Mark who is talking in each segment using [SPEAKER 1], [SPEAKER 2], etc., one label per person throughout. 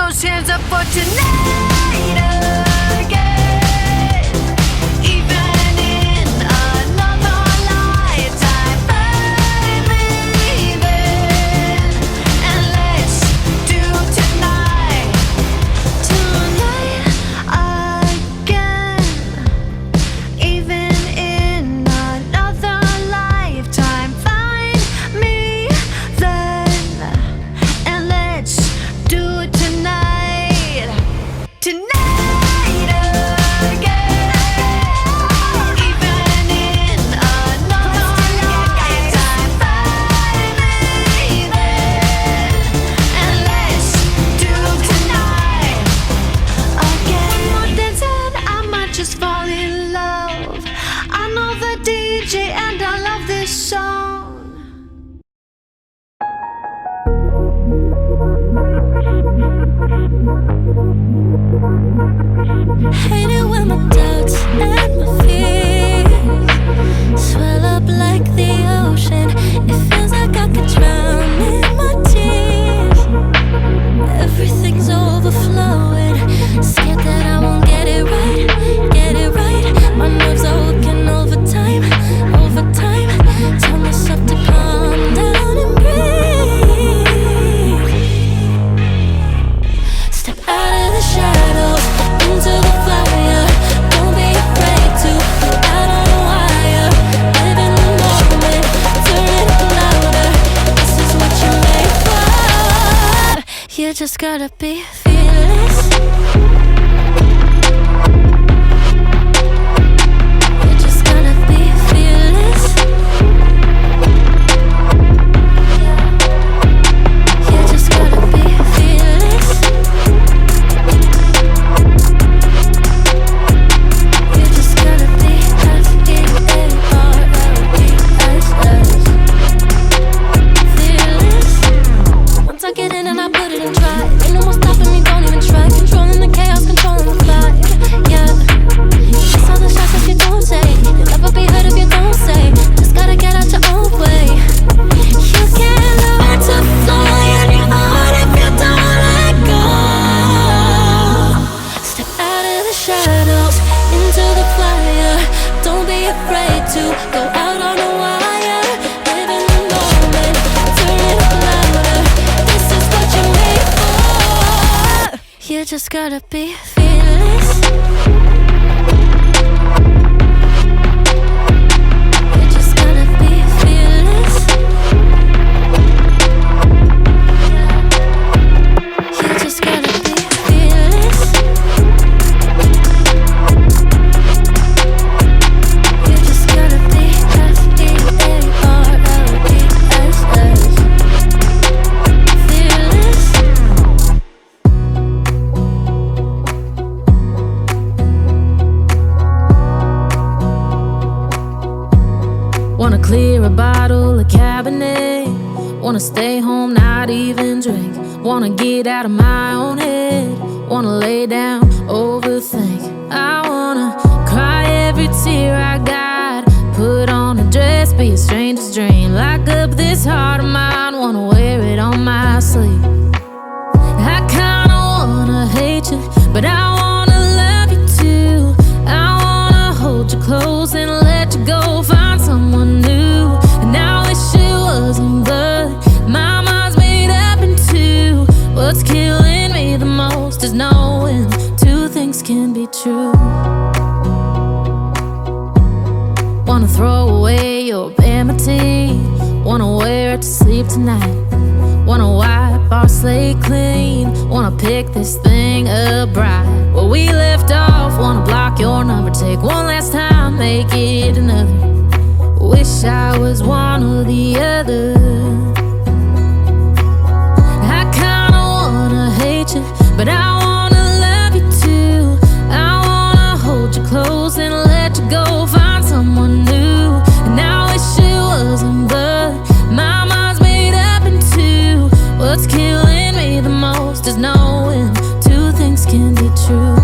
[SPEAKER 1] those hands up for tonight again. Even in another lifetime, find me there. And let's do tonight again. Even in another lifetime, find me then. And let's do it tonight again. Even in another lifetime, find me then. And let's do tonight again. One more dance and I might just fall in love. I know the DJ and I love this song.
[SPEAKER 2] Hate it when my doubts and my fears swell up like the ocean. It feels like I could drown in my tears. Everything's overflowing. Scared that I won't get it right, get it right. My nerves are working overtime, overtime. Tell myself to calm down and breathe. Step out of the shadows into the fire. Don't be afraid to go out on a wire. Live in the moment, turn it up louder. This is what you're made for. You just gotta be fearless. You just gotta be fearless. You just gotta be fearless. You just gotta be fearless. Once I get in and I put it in try, ain't no more stopping me, don't even try. Controlling the chaos, controlling the vibe. Yeah, that's all the shots that you don't take. You'll never be heard if you don't say. Just gotta get out your own way. You can't learn to fly on your own if you don't let go. Step out of the shadows into the fire. Don't be afraid to go out on a wire. Live in the moment, turn it up louder. This is what you're made for. You just gotta be fearless. You just gotta be fearless. You just gotta be fearless. You just gotta be fearless.
[SPEAKER 3] Wanna clear a bottle of Cabernet. Wanna stay home, not even drink. Wanna get out of my own head. Wanna lay down, overthink. I wanna cry every tear I got. Put on a dress, be a stranger's dream. Lock up this heart of mine, wanna wear it on my sleeve. I kinda wanna hate you, but I wanna love you too. I wanna hold you close and let you go. Find someone new, and I wish it wasn't, but my mind's made up in two. What's killing me the most is knowing two things can be true. Wanna throw away your vanity. Wanna wear it to sleep tonight. Wanna wipe our slate clean. Wanna pick this thing up right where we left off. Wanna block your number, take one last time, make it another. Wish I was one or the other. I kinda wanna hate you, but I wanna love you too. I wanna hold you close and let you go. Find someone new, and I wish it wasn't, but my mind's made up in two. What's killing me the most is knowing two things can be true.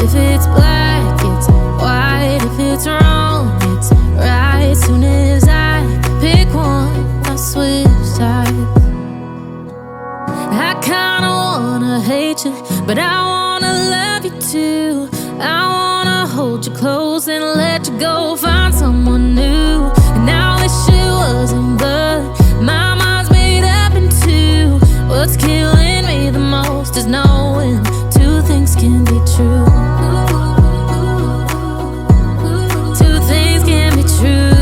[SPEAKER 3] If it's black, it's white. If it's wrong, it's hate you, but I wanna love you too. I wanna hold you close and let you go find someone new. And I wish it wasn't, but my mind's made up in two. What's killing me the most is knowing two things can be true. Two things can be true.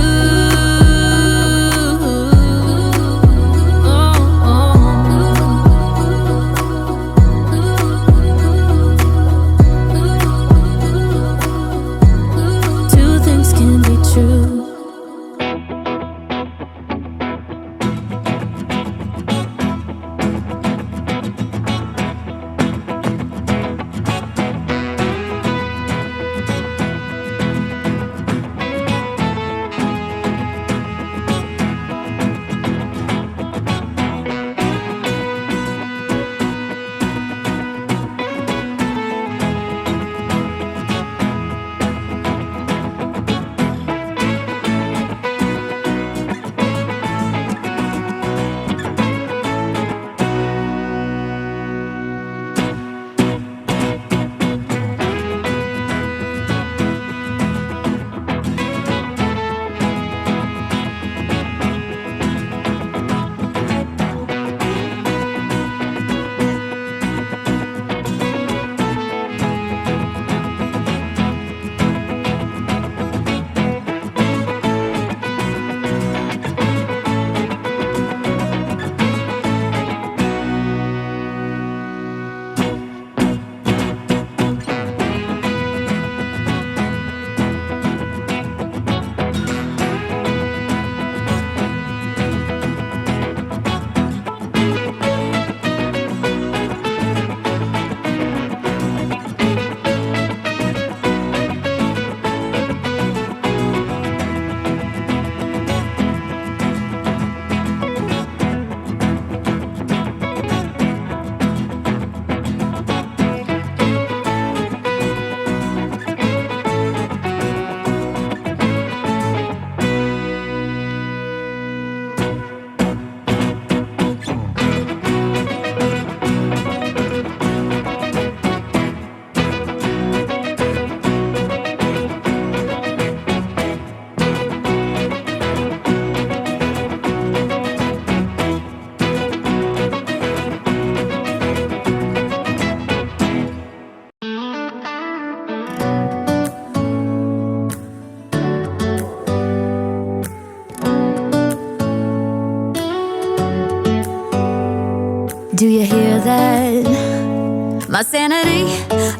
[SPEAKER 1] Do you hear that? My sanity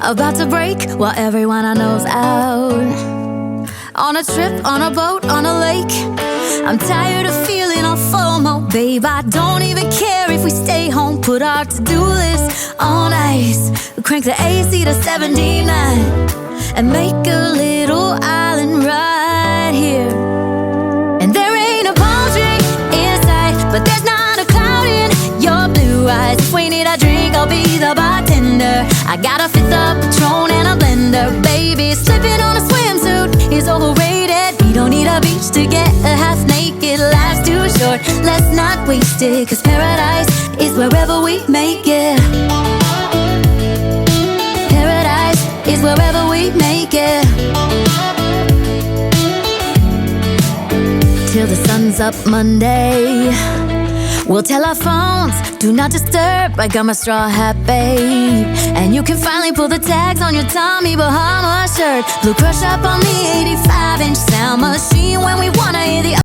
[SPEAKER 1] about to break while everyone I know's out. On a trip, on a boat, on a lake. I'm tired of feeling all FOMO. Babe, I don't even care if we stay home. Put our to-do list on ice. Crank the AC to 79 and make a little island right here. And there ain't a palm tree in sight, but there's not a cloud in your blue eyes. If we need a drink, I'll be the bartender. I got a fifth of Patron and a blender. Baby, slipping on a swimsuit is overrated. We don't need a beach to get half naked. Life's too short, let's not waste it. Cause paradise is wherever we make it. Paradise is wherever we make it. Till the sun's up Monday, we'll tell our phones, do not disturb. I got my straw hat, babe. And you can finally pull the tags on your Tommy Bahama shirt. Blue crush up on the 85-inch sound machine when we wanna hear the